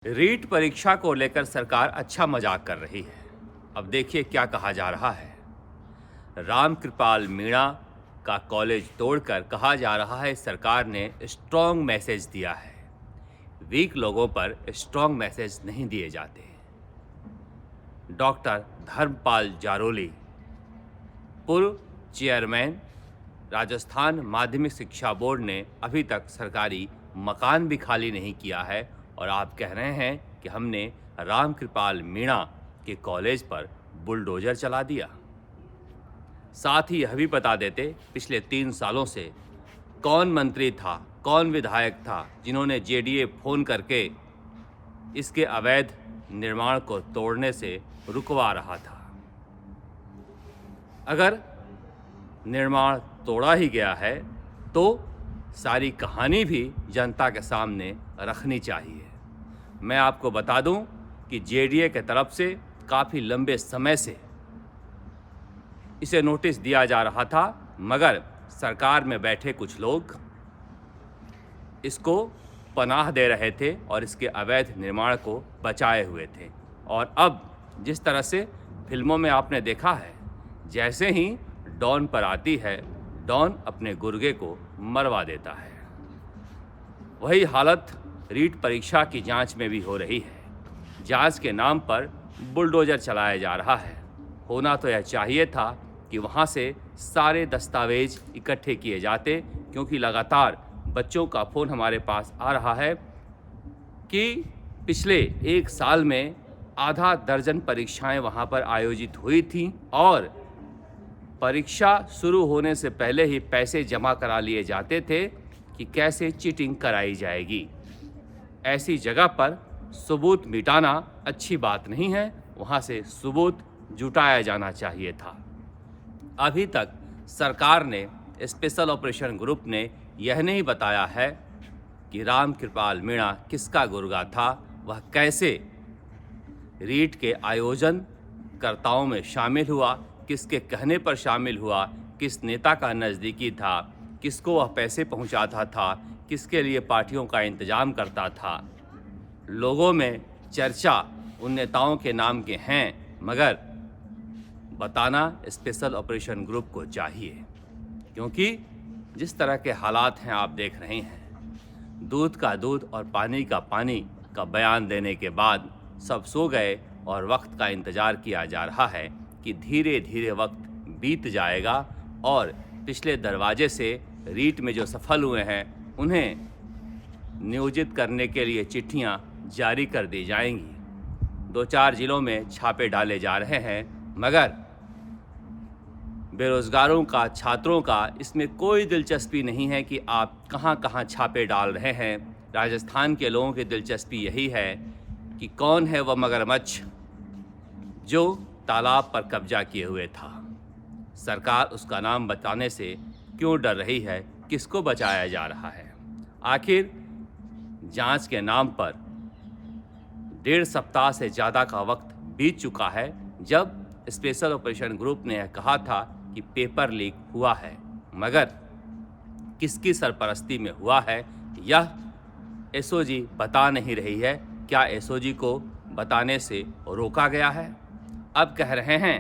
रीट परीक्षा को लेकर सरकार अच्छा मजाक कर रही है। अब देखिए क्या कहा जा रहा है। रामकृपाल मीणा का कॉलेज तोड़कर कहा जा रहा है सरकार ने स्ट्रॉन्ग मैसेज दिया है। वीक लोगों पर स्ट्रॉन्ग मैसेज नहीं दिए जाते। डॉक्टर धर्मपाल जारोली, पूर्व चेयरमैन राजस्थान माध्यमिक शिक्षा बोर्ड ने अभी तक सरकारी मकान भी खाली नहीं किया है और आप कह रहे हैं कि हमने रामकृपाल मीणा के कॉलेज पर बुलडोजर चला दिया। साथ ही यह भी बता देते पिछले 3 सालों से कौन मंत्री था, कौन विधायक था जिन्होंने जेडीए फोन करके इसके अवैध निर्माण को तोड़ने से रुकवा रहा था। अगर निर्माण तोड़ा ही गया है तो सारी कहानी भी जनता के सामने रखनी चाहिए। मैं आपको बता दूं कि जेडीए के तरफ से काफ़ी लंबे समय से इसे नोटिस दिया जा रहा था, मगर सरकार में बैठे कुछ लोग इसको पनाह दे रहे थे और इसके अवैध निर्माण को बचाए हुए थे। और अब जिस तरह से फिल्मों में आपने देखा है, जैसे ही डॉन पर आती है, डॉन अपने गुर्गे को मरवा देता है। वही हालत रीट परीक्षा की जांच में भी हो रही है। जांच के नाम पर बुलडोजर चलाया जा रहा है। होना तो यह चाहिए था कि वहां से सारे दस्तावेज इकट्ठे किए जाते, क्योंकि लगातार बच्चों का फ़ोन हमारे पास आ रहा है कि पिछले 1 साल में आधा दर्जन परीक्षाएं वहां पर आयोजित हुई थीं और परीक्षा शुरू होने से पहले ही पैसे जमा करा लिए जाते थे कि कैसे चीटिंग कराई जाएगी। ऐसी जगह पर सबूत मिटाना अच्छी बात नहीं है, वहाँ से सबूत जुटाया जाना चाहिए था। अभी तक सरकार ने, स्पेशल ऑपरेशन ग्रुप ने यह नहीं बताया है कि रामकृपाल मीणा किसका गुर्गा था, वह कैसे रीट के आयोजन कर्ताओं में शामिल हुआ, किसके कहने पर शामिल हुआ, किस नेता का नज़दीकी था, किसको वह पैसे पहुंचाता था, किसके लिए पार्टियों का इंतजाम करता था। लोगों में चर्चा उन नेताओं के नाम के हैं, मगर बताना स्पेशल ऑपरेशन ग्रुप को चाहिए, क्योंकि जिस तरह के हालात हैं आप देख रहे हैं। दूध का दूध और पानी का पानी का बयान देने के बाद सब सो गए और वक्त का इंतज़ार किया जा रहा है कि धीरे धीरे वक्त बीत जाएगा और पिछले दरवाजे से रीट में जो सफल हुए हैं उन्हें नियोजित करने के लिए चिट्ठियां जारी कर दी जाएंगी। 2-4 जिलों में छापे डाले जा रहे हैं, मगर बेरोज़गारों का, छात्रों का इसमें कोई दिलचस्पी नहीं है कि आप कहां कहां छापे डाल रहे हैं। राजस्थान के लोगों की दिलचस्पी यही है कि कौन है वह मगरमच्छ जो तालाब पर कब्जा किए हुए था। सरकार उसका नाम बताने से क्यों डर रही है, किसको बचाया जा रहा है। आखिर जांच के नाम पर 1.5 सप्ताह से ज़्यादा का वक्त बीत चुका है, जब स्पेशल ऑपरेशन ग्रुप ने यह कहा था कि पेपर लीक हुआ है, मगर किसकी सरपरस्ती में हुआ है यह एसओजी बता नहीं रही है। क्या एसओजी को बताने से रोका गया है? अब कह रहे हैं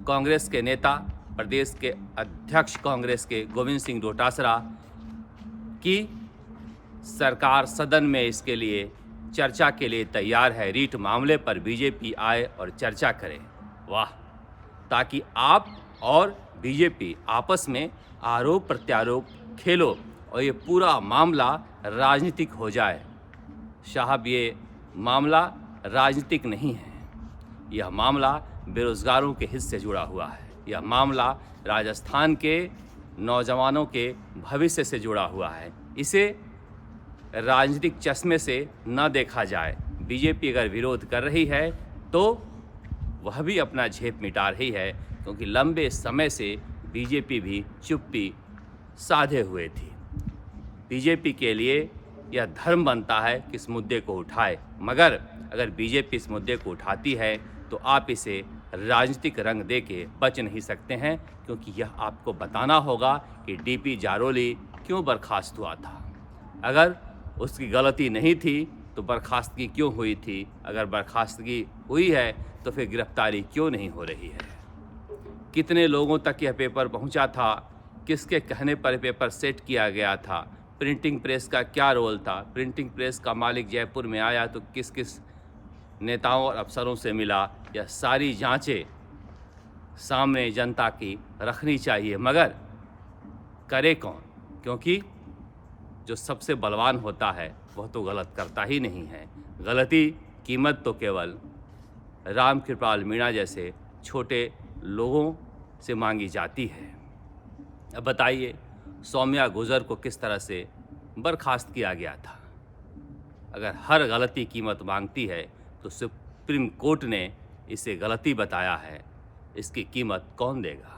कांग्रेस के नेता, प्रदेश के अध्यक्ष कांग्रेस के गोविंद सिंह डोटासरा की सरकार सदन में इसके लिए चर्चा के लिए तैयार है। रीट मामले पर बीजेपी आए और चर्चा करे। वाह! ताकि आप और बीजेपी आपस में आरोप प्रत्यारोप खेलो और ये पूरा मामला राजनीतिक हो जाए। साहब, ये मामला राजनीतिक नहीं है। यह मामला बेरोज़गारों के हित से जुड़ा हुआ है। यह मामला राजस्थान के नौजवानों के भविष्य से जुड़ा हुआ है। इसे राजनीतिक चश्मे से न देखा जाए। बीजेपी अगर विरोध कर रही है तो वह भी अपना झेप मिटा रही है, क्योंकि लंबे समय से बीजेपी भी चुप्पी साधे हुए थी। बीजेपी के लिए यह धर्म बनता है कि इस मुद्दे को उठाए, मगर अगर बीजेपी इस मुद्दे को उठाती है तो आप इसे राजनीतिक रंग दे के बच नहीं सकते हैं, क्योंकि यह आपको बताना होगा कि डीपी जारोली क्यों बर्खास्त हुआ था। अगर उसकी गलती नहीं थी तो बर्खास्तगी क्यों हुई थी? अगर बर्खास्तगी हुई है तो फिर गिरफ्तारी क्यों नहीं हो रही है? कितने लोगों तक यह पेपर पहुंचा था? किसके कहने पर पेपर सेट किया गया था? प्रिंटिंग प्रेस का क्या रोल था? प्रिंटिंग प्रेस का मालिक जयपुर में आया तो किस किस नेताओं और अफसरों से मिला? यह सारी जांचें सामने जनता की रखनी चाहिए, मगर करे कौन? क्योंकि जो सबसे बलवान होता है वह तो गलत करता ही नहीं है। गलती कीमत तो केवल राम कृपाल मीणा जैसे छोटे लोगों से मांगी जाती है। अब बताइए, सौम्या गुजर को किस तरह से बर्खास्त किया गया था? अगर हर गलती कीमत मांगती है तो सुप्रीम कोर्ट ने इसे गलती बताया है, इसकी कीमत कौन देगा?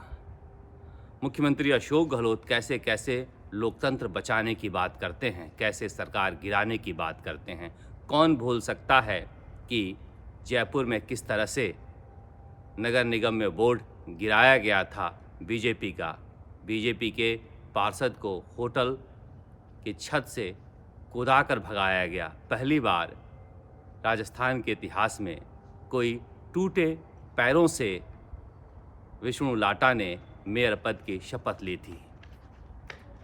मुख्यमंत्री अशोक गहलोत कैसे कैसे लोकतंत्र बचाने की बात करते हैं, कैसे सरकार गिराने की बात करते हैं। कौन भूल सकता है कि जयपुर में किस तरह से नगर निगम में बोर्ड गिराया गया था बीजेपी का। बीजेपी के पार्षद को होटल की छत से कूदाकर भगाया गया। पहली बार राजस्थान के इतिहास में कोई टूटे पैरों से विष्णु लाटा ने मेयर पद की शपथ ली थी।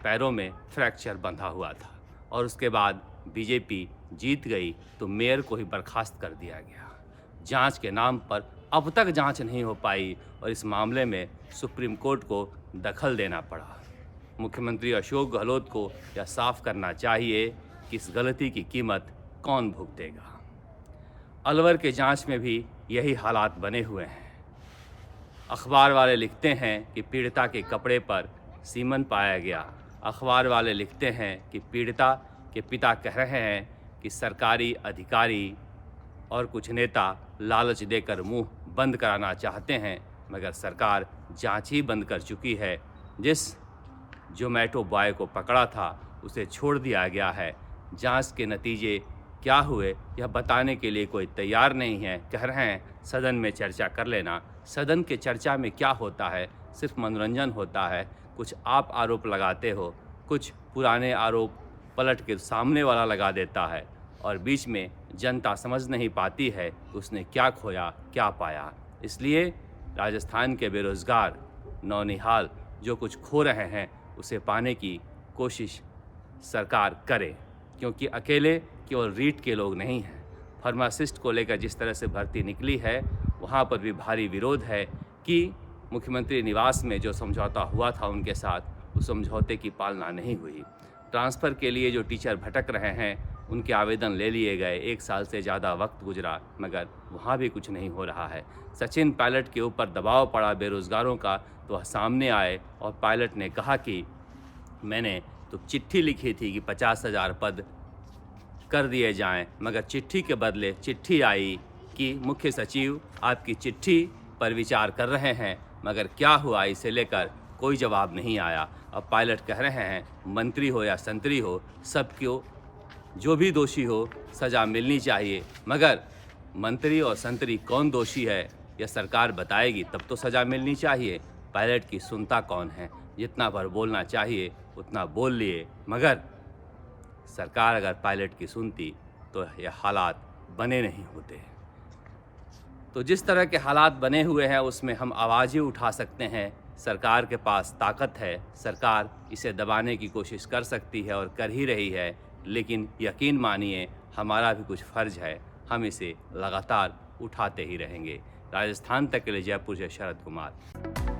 पैरों में फ्रैक्चर बंधा हुआ था और उसके बाद बीजेपी जीत गई तो मेयर को ही बर्खास्त कर दिया गया। जांच के नाम पर अब तक जांच नहीं हो पाई और इस मामले में सुप्रीम कोर्ट को दखल देना पड़ा। मुख्यमंत्री अशोक गहलोत को यह साफ करना चाहिए कि इस गलती की कीमत कौन भुगतेगा। अलवर के जांच में भी यही हालात बने हुए हैं। अखबार वाले लिखते हैं कि पीड़िता के कपड़े पर सीमन पाया गया। अखबार वाले लिखते हैं कि पीड़िता के पिता कह रहे हैं कि सरकारी अधिकारी और कुछ नेता लालच देकर मुंह बंद कराना चाहते हैं, मगर सरकार जांच ही बंद कर चुकी है। जिस जोमेटो बॉय को पकड़ा था उसे छोड़ दिया गया है। जांच के नतीजे क्या हुए यह बताने के लिए कोई तैयार नहीं है। कह रहे हैं सदन में चर्चा कर लेना। सदन के चर्चा में क्या होता है? सिर्फ मनोरंजन होता है। कुछ आप आरोप लगाते हो, कुछ पुराने आरोप पलट के सामने वाला लगा देता है और बीच में जनता समझ नहीं पाती है उसने क्या खोया क्या पाया। इसलिए राजस्थान के बेरोजगार नौनिहाल जो कुछ खो रहे हैं उसे पाने की कोशिश सरकार करे, क्योंकि अकेले केवल रीट के लोग नहीं हैं। फार्मासिस्ट को लेकर जिस तरह से भर्ती निकली है वहाँ पर भी भारी विरोध है कि मुख्यमंत्री निवास में जो समझौता हुआ था उनके साथ उस समझौते की पालना नहीं हुई। ट्रांसफ़र के लिए जो टीचर भटक रहे हैं उनके आवेदन ले लिए गए। 1 साल से ज़्यादा वक्त गुजरा मगर वहाँ भी कुछ नहीं हो रहा है। सचिन पायलट के ऊपर दबाव पड़ा बेरोज़गारों का तो वह सामने आए और पायलट ने कहा कि मैंने तो चिट्ठी लिखी थी कि 50,000 पद कर दिए जाएं, मगर चिट्ठी के बदले चिट्ठी आई कि मुख्य सचिव आपकी चिट्ठी पर विचार कर रहे हैं, मगर क्या हुआ इसे लेकर कोई जवाब नहीं आया। अब पायलट कह रहे हैं मंत्री हो या संतरी हो सबको जो भी दोषी हो सज़ा मिलनी चाहिए, मगर मंत्री और संतरी कौन दोषी है यह सरकार बताएगी तब तो सज़ा मिलनी चाहिए। पायलट की सुनता कौन है? जितना भर बोलना चाहिए उतना बोल लिए, मगर सरकार अगर पायलट की सुनती तो यह हालात बने नहीं होते। तो जिस तरह के हालात बने हुए हैं उसमें हम आवाज़ ही उठा सकते हैं। सरकार के पास ताकत है, सरकार इसे दबाने की कोशिश कर सकती है और कर ही रही है, लेकिन यकीन मानिए हमारा भी कुछ फ़र्ज है, हम इसे लगातार उठाते ही रहेंगे। राजस्थान तक के लिए जयपुर से शरद कुमार।